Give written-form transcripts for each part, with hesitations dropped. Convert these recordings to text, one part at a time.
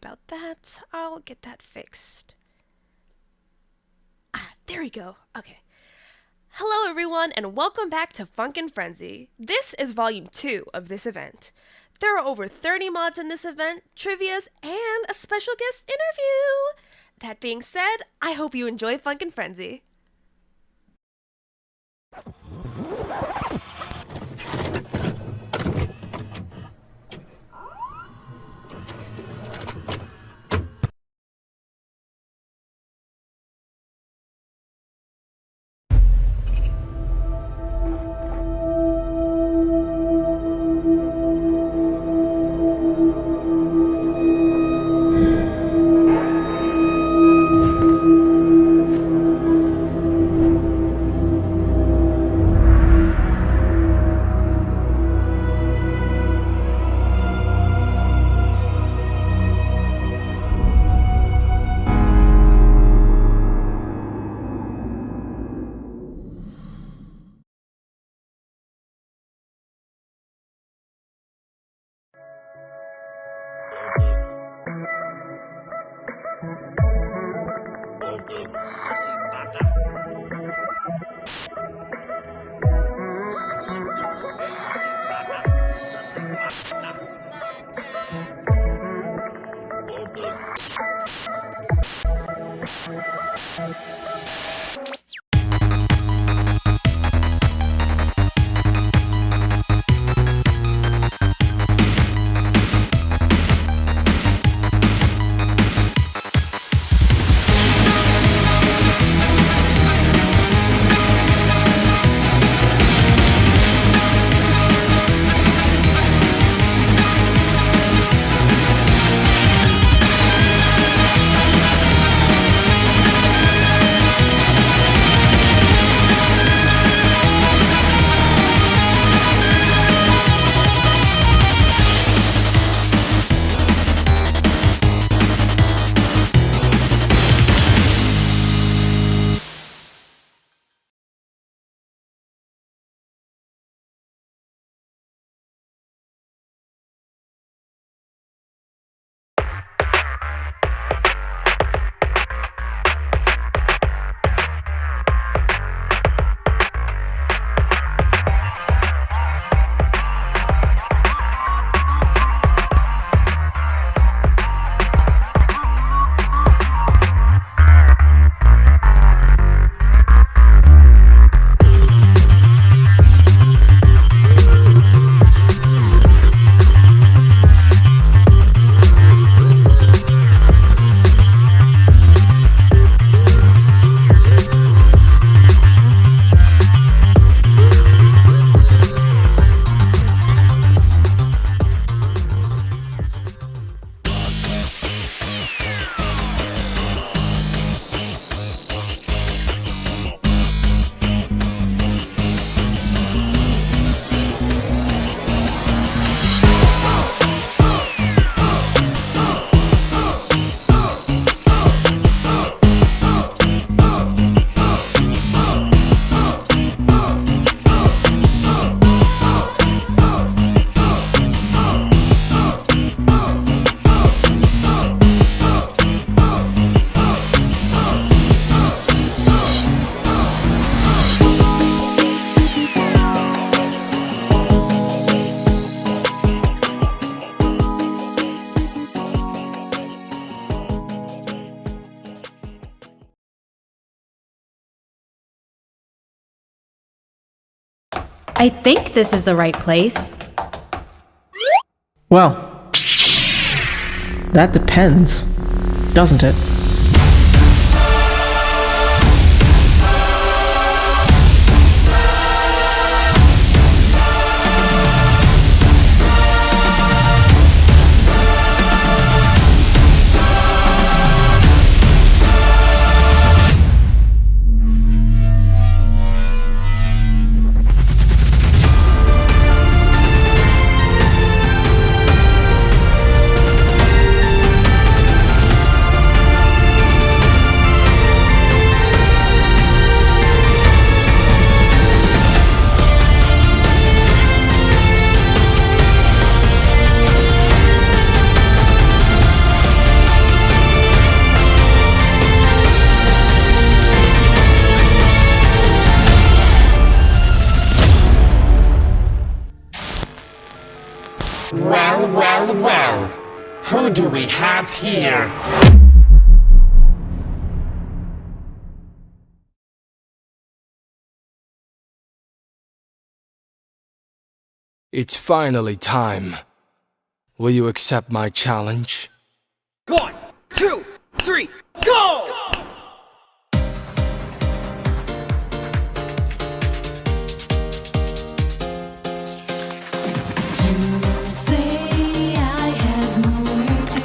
about that. I'll get that fixed. There we go. Okay. Hello everyone and welcome back to Funkin Frenzy. This is volume 2 of this event. There are over 30 mods in this event, trivias, and a special guest interview. That being said, I hope you enjoy Funkin Frenzy. I think this is the right place. Well, that depends, doesn't it? here. It's finally time. Will you accept my challenge? 1, 2, 3, go! Say I have nowhere to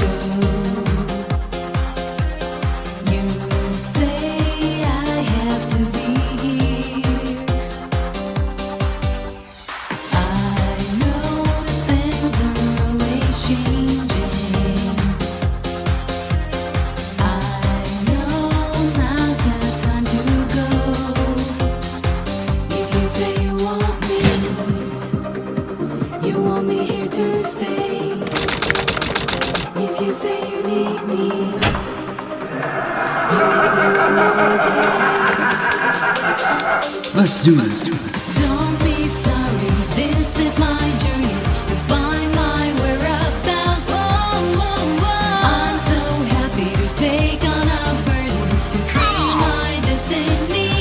go. You say I have to be here. I know that things are always changing. I know now's the time to go. If you say you want me here to stay. If you say you need me one more day. Let's do this. Don't be sorry, this is my journey to find my whereabouts. I'm so happy to take on a burden to free my destiny.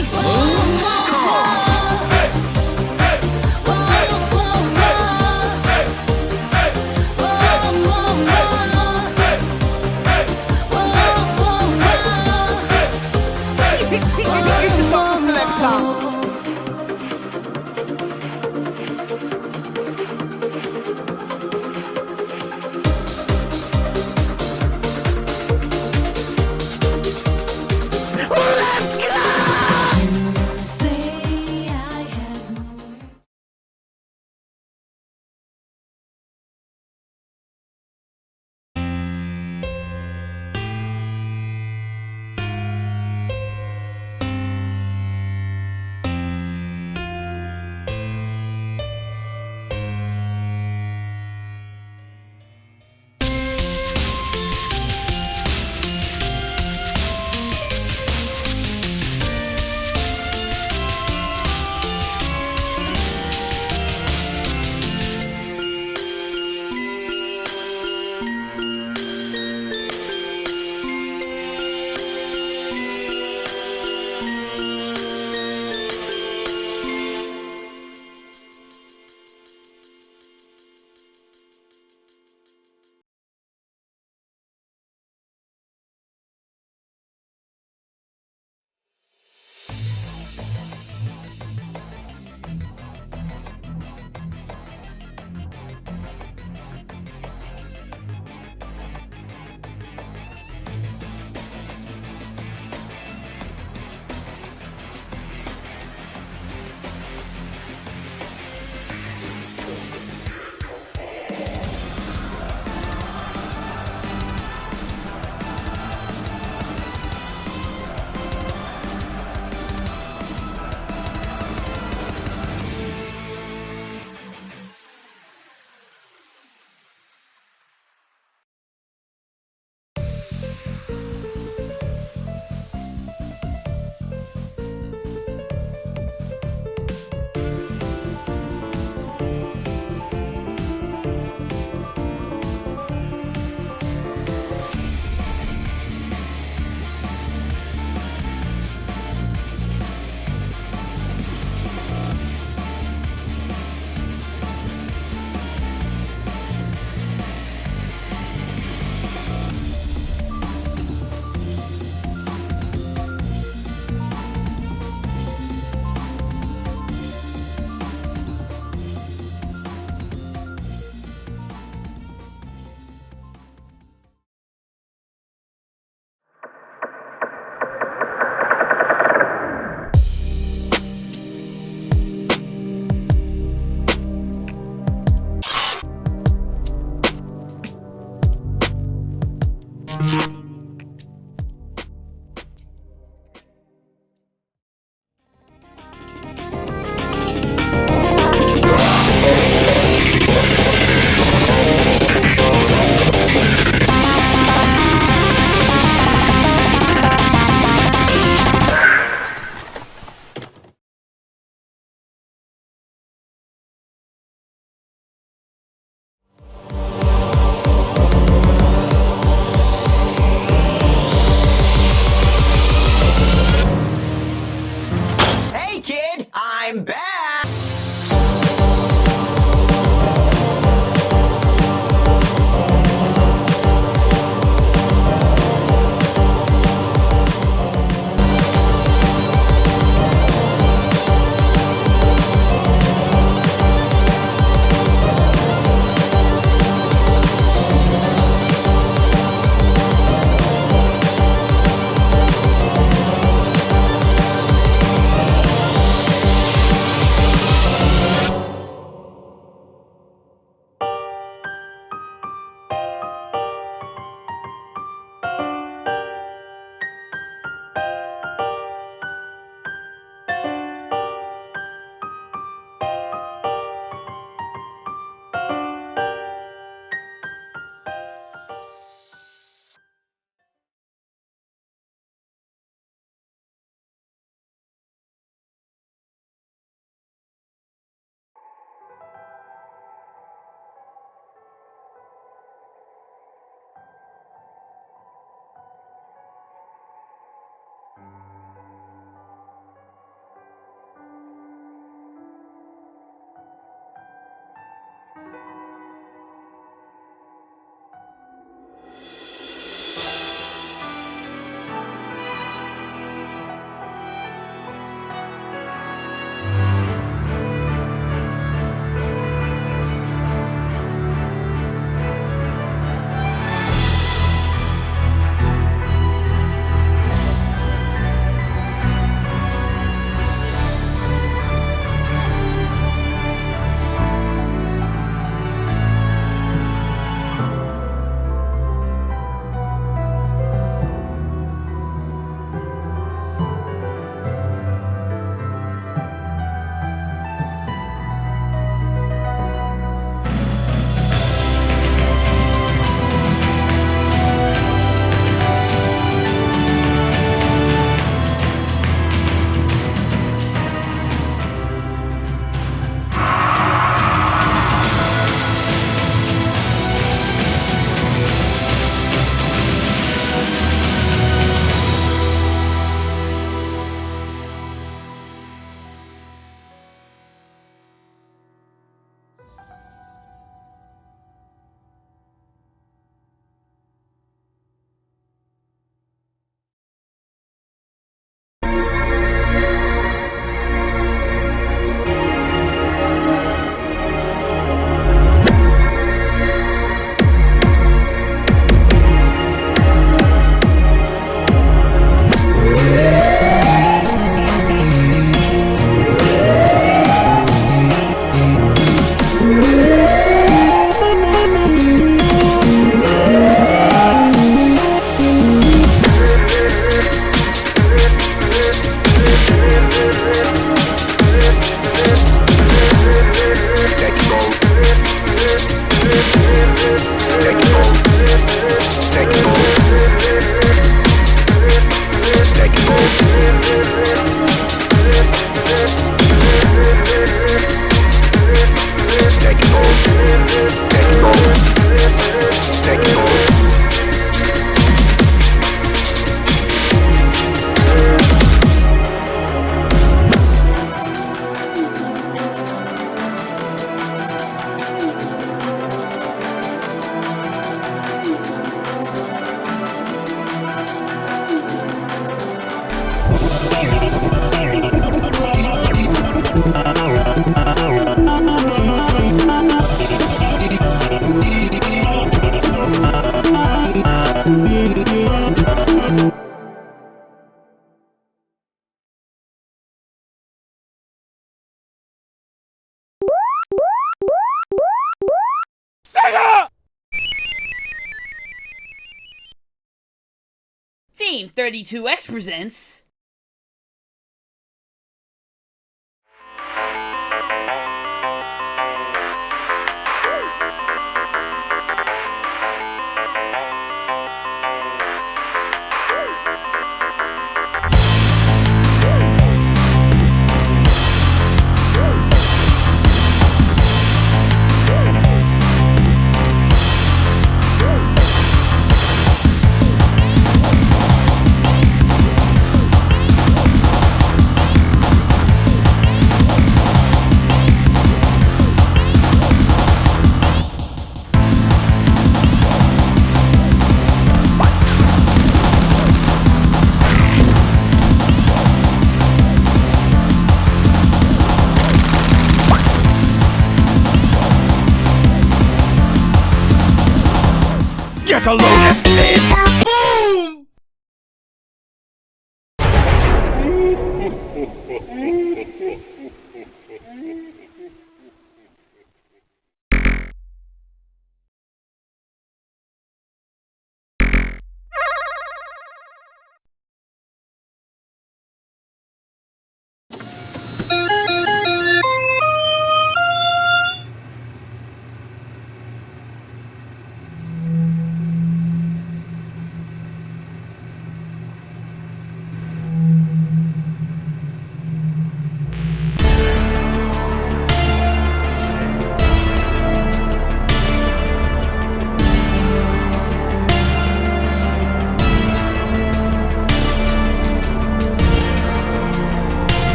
Team 32X presents. Get a load of it! Boom!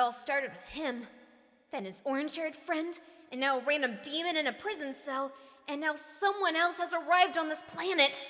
all started with him. Then his orange-haired friend, and now a random demon in a prison cell, and now someone else has arrived on this planet.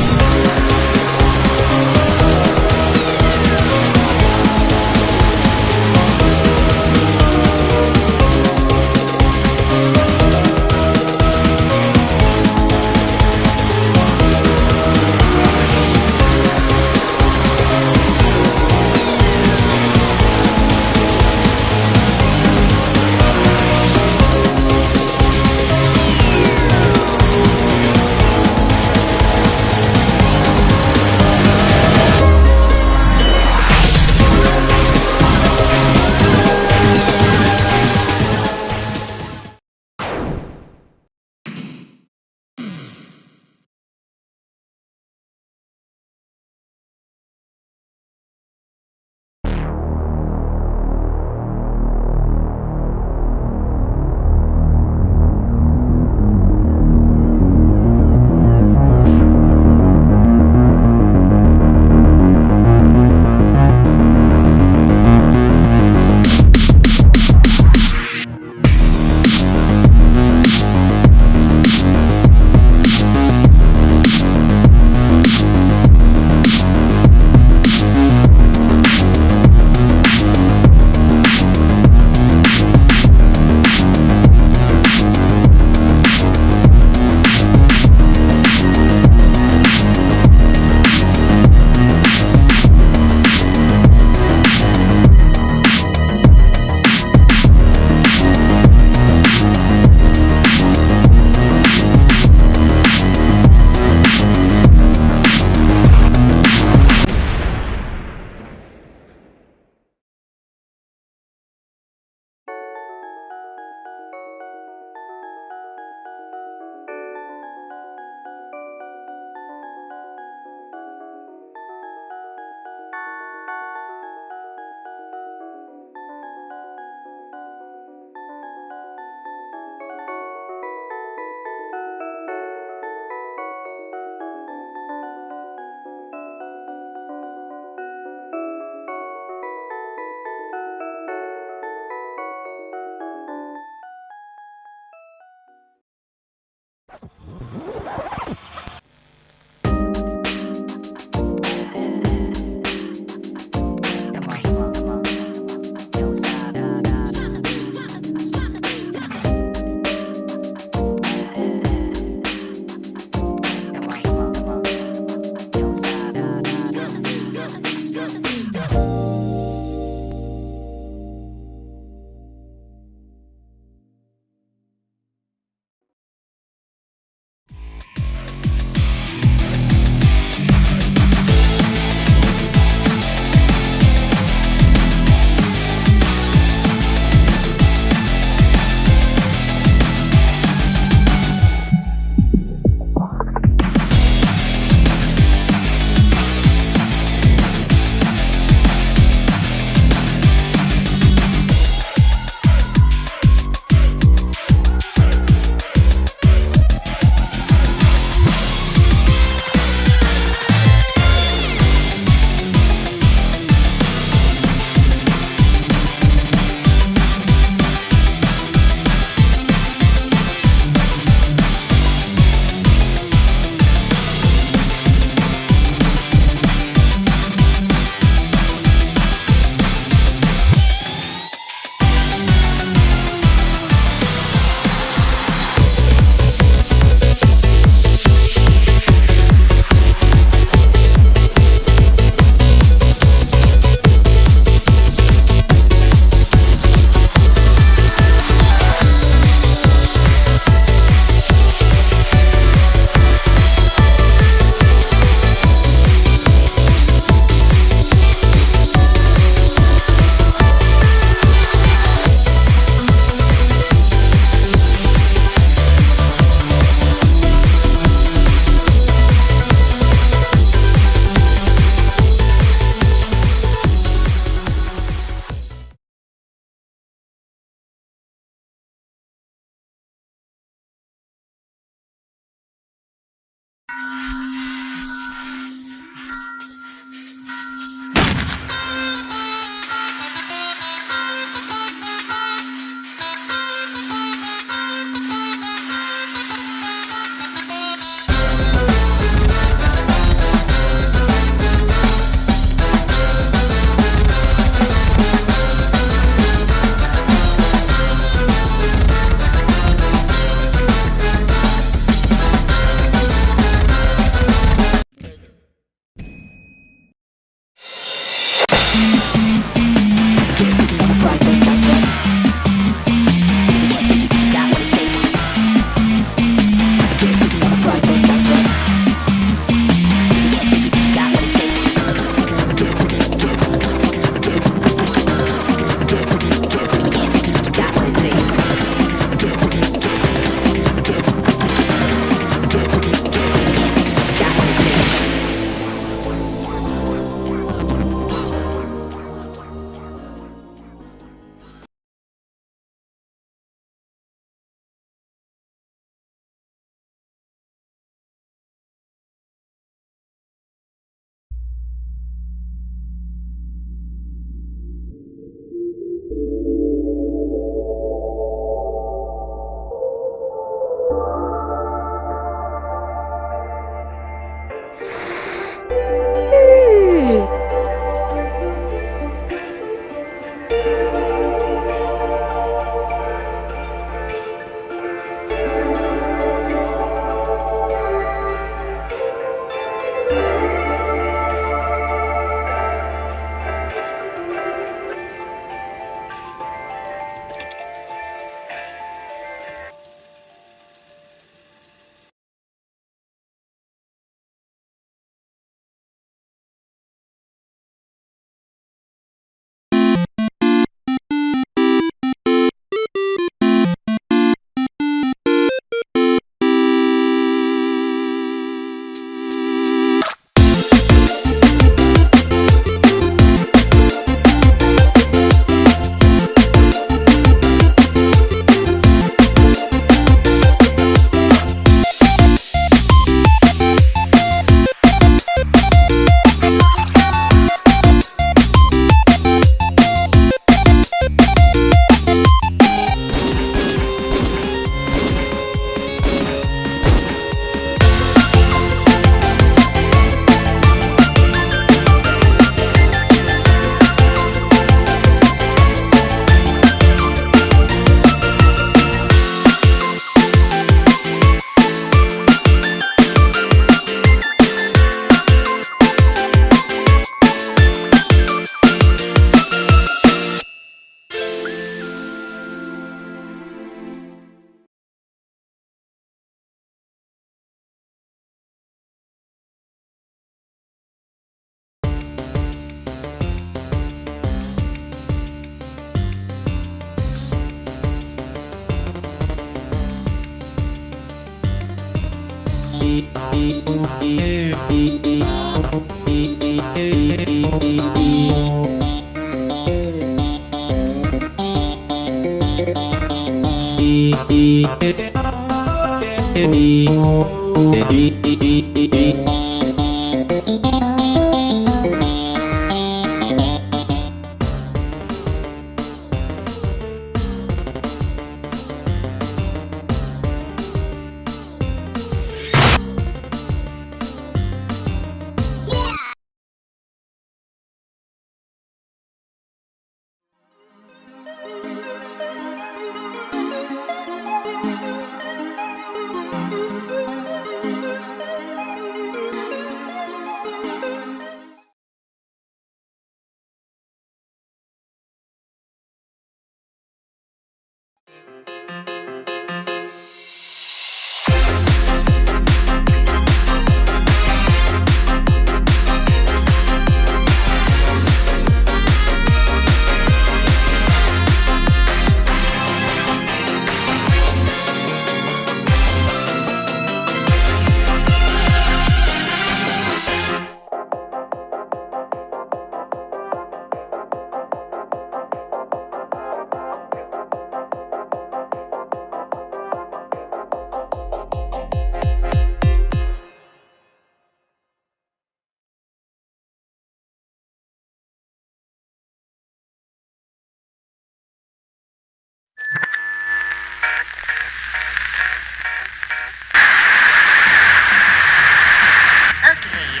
Okay,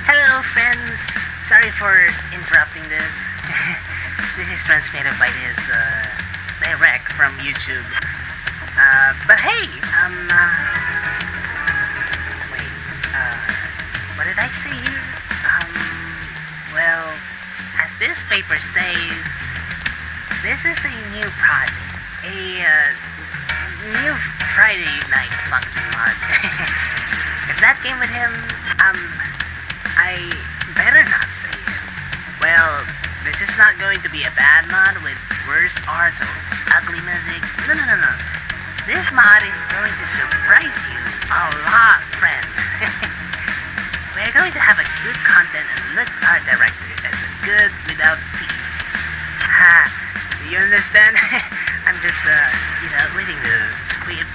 hello friends. Sorry for interrupting this. This is transmitted by this direct from YouTube. But hey, wait, what did I say here? Well, as this paper says, this is a new project, a new Friday night funky mod. If that came with him, I better not say it. Well, this is not going to be a bad mod with worst art or ugly music. No. This mod is going to surprise you a lot, friend. We're going to have a good content and look art director as a good without C. Ha, do you understand? I'm just, reading the script.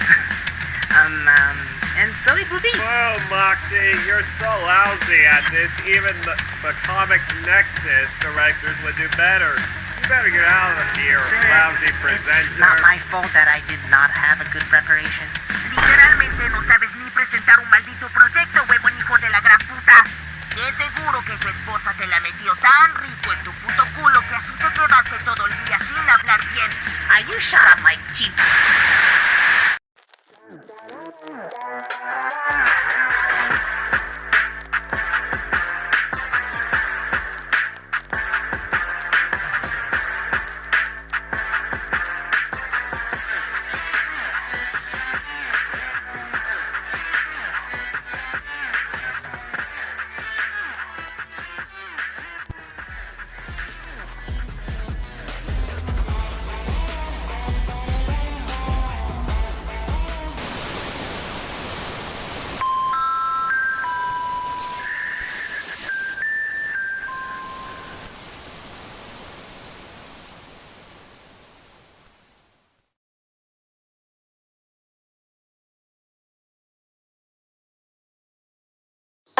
And so it will be. Well, Moxie, you're so lousy at this. Even the Comic Nexus directors would do better. You better get out of here, Sir, lousy it's presenter. not my fault that I did not have a good preparation. Literalmente no sabes ni presentar un maldito proyecto, huevón hijo de la gran puta. De seguro que tu esposa te la metió tan rico en tu puto culo que así te quedaste todo el día sin hablar bien. Are you shut up, my cheap?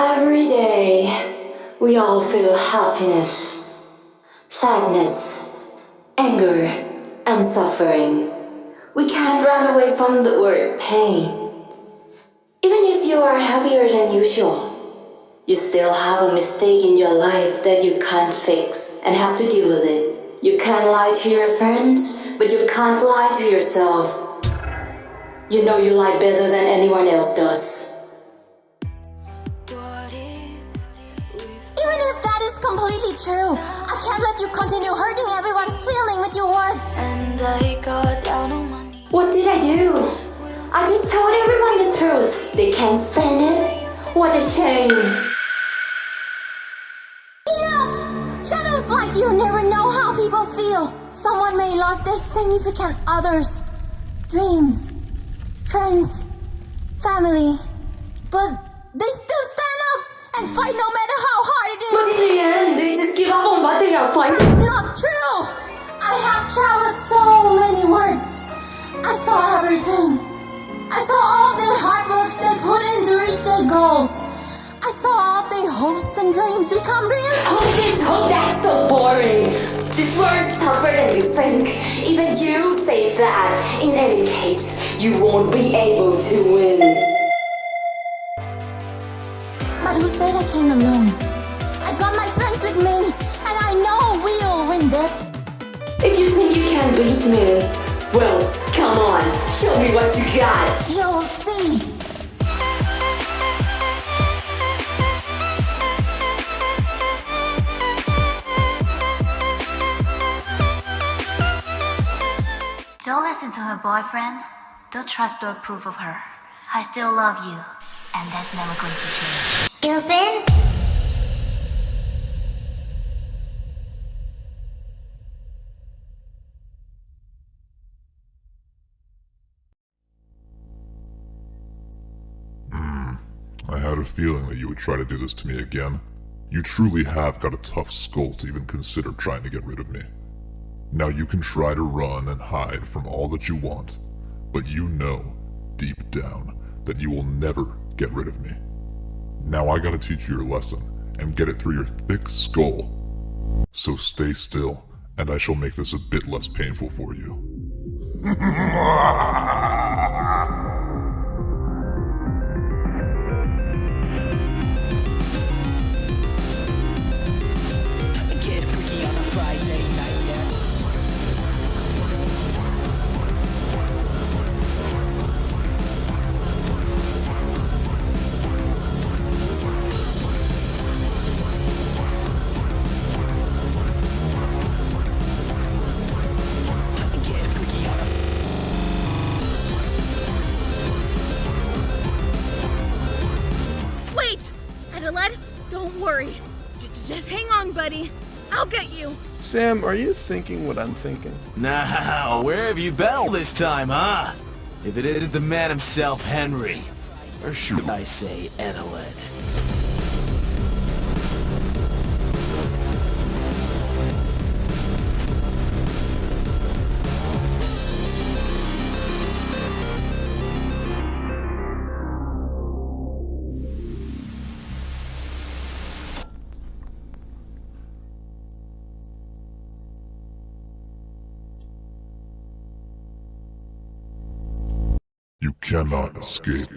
Every day, we all feel happiness, sadness, anger, and suffering. We can't run away from the word pain. Even if you are happier than usual, you still have a mistake in your life that you can't fix and have to deal with it. You can lie to your friends, but you can't lie to yourself. You know you lie better than anyone else does. Even if that is completely true, I can't let you continue hurting everyone's feeling with your words. And I got down on my knees. What did I do? I just told everyone the truth. They can't stand it. What a shame. Enough! Shadows like you never know how people feel. Someone may lose their significant others, dreams, friends, family, But they still stand up and fight no matter how hard it is. But in the end, they just give up on what they are fighting. It's not true! I have traveled so many worlds. I saw everything. I saw all their hard works they put in to reach their goals. I saw all their hopes and dreams become real. That's so boring. This world's tougher than you think. Even you say that. In any case, you won't be able to win. But who said I came alone? I got my friends with me, and I know we'll win this. If you think you can beat me, well, come on, show me what you got. You'll see. Don't listen to her boyfriend. Don't trust or approve of her. I still love you, and that's never going to change. Girlfriend? I had a feeling that you would try to do this to me again. You truly have got a tough skull to even consider trying to get rid of me. Now you can try to run and hide from all that you want, but you know, deep down, that you will never get rid of me. Now I gotta teach you your lesson, and get it through your thick skull. So stay still, and I shall make this a bit less painful for you. Get freaky on a Friday night, yeah. Get freaky on a Wait! Adelaide, don't worry. Just hang on, buddy. I'll get you. Sam, are you thinking what I'm thinking? Now, where have you been all this time, huh? If it isn't the man himself, Henry. Or should I say, Adelaide? You cannot escape.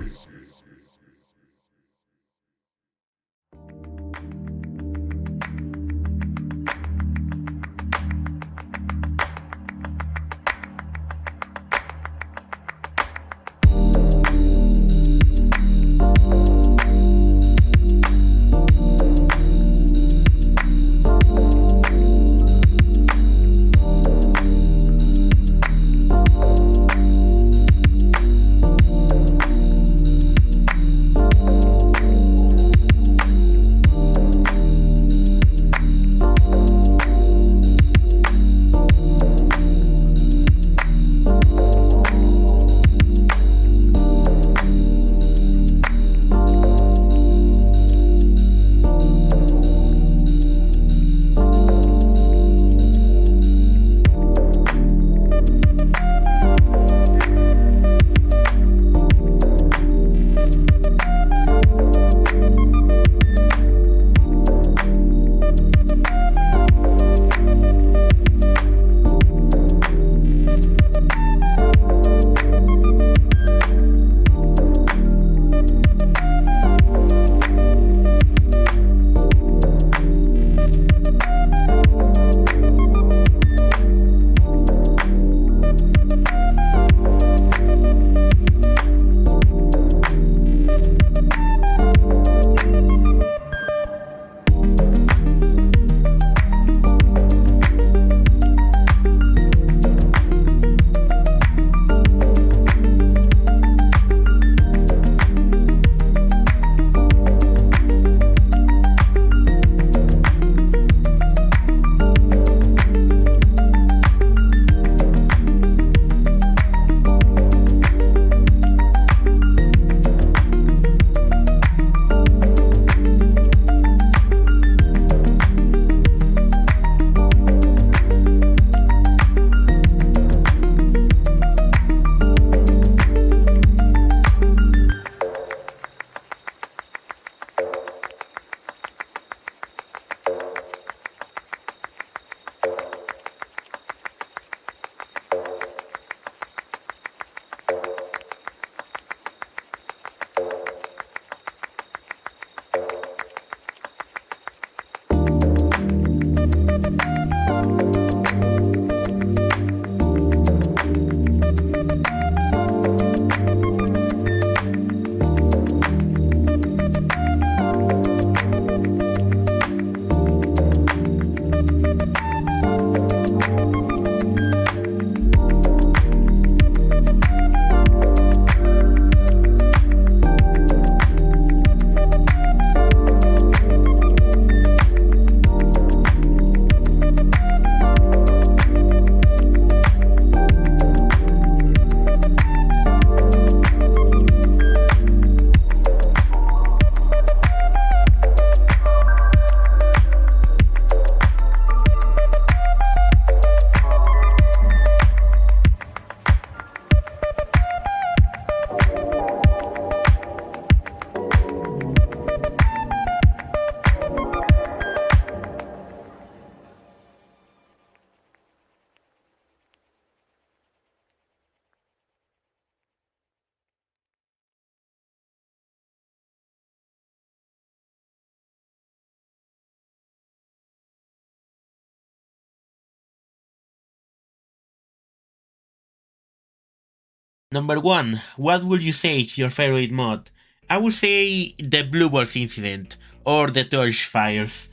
Number 1, what would you say is your favorite mod? I would say the Blue Balls incident, or the Torch Fires.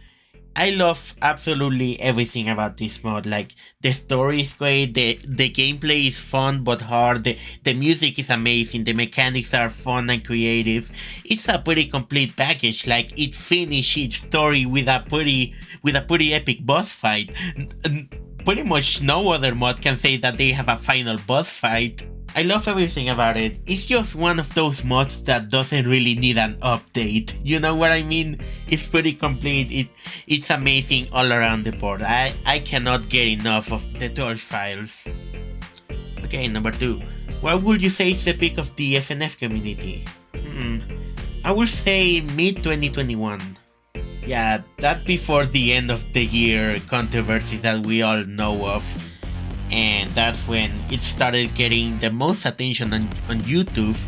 I love absolutely everything about this mod. Like, the story is great, the gameplay is fun but hard, the music is amazing, the mechanics are fun and creative. It's a pretty complete package. Like, it finished its story with a pretty epic boss fight. Pretty much no other mod can say that they have a final boss fight. I love everything about it. It's just one of those mods that doesn't really need an update. You know what I mean? It's pretty complete. It's amazing all around the board. I cannot get enough of the Torch Files. Okay, number 2. What would you say is the peak of the FNF community? I would say mid-2021. Yeah, that before the end of the year controversies that we all know of. And that's when it started getting the most attention on YouTube,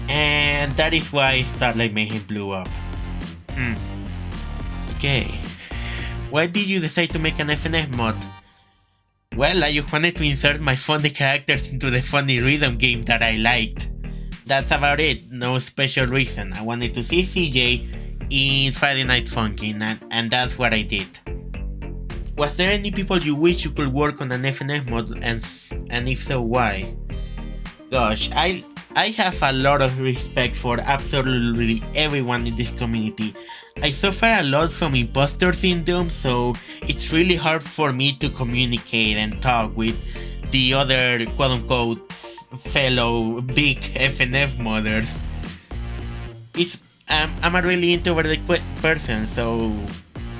and that is why Starlight Mayhem blew up. Okay, why did you decide to make an FNF mod? Well, I just wanted to insert my funny characters into the funny rhythm game that I liked. That's about it, no special reason. I wanted to see CJ in Friday Night Funkin', and that's what I did. Was there any people you wish you could work on an FNF mod, and if so, why? Gosh, I have a lot of respect for absolutely everyone in this community. I suffer a lot from imposter syndrome, so it's really hard for me to communicate and talk with the other quote-unquote fellow big FNF modders. I'm a really introverted person, so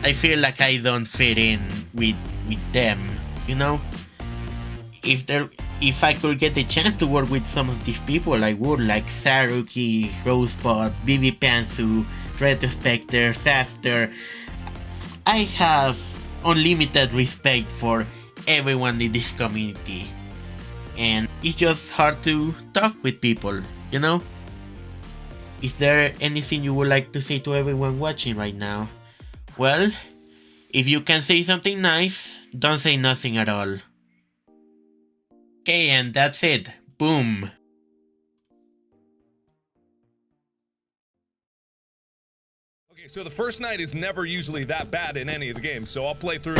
I feel like I don't fit in with them, you know? If I could get the chance to work with some of these people, I would, like Saruki, Rosebud, Bibi Pantsu, Retrospector, Saster. I have unlimited respect for everyone in this community, and it's just hard to talk with people, you know? Is there anything you would like to say to everyone watching right now? Well, if you can say something nice, don't say nothing at all. Okay, and that's it. Boom. Okay, so the first night is never usually that bad in any of the games, so I'll play through.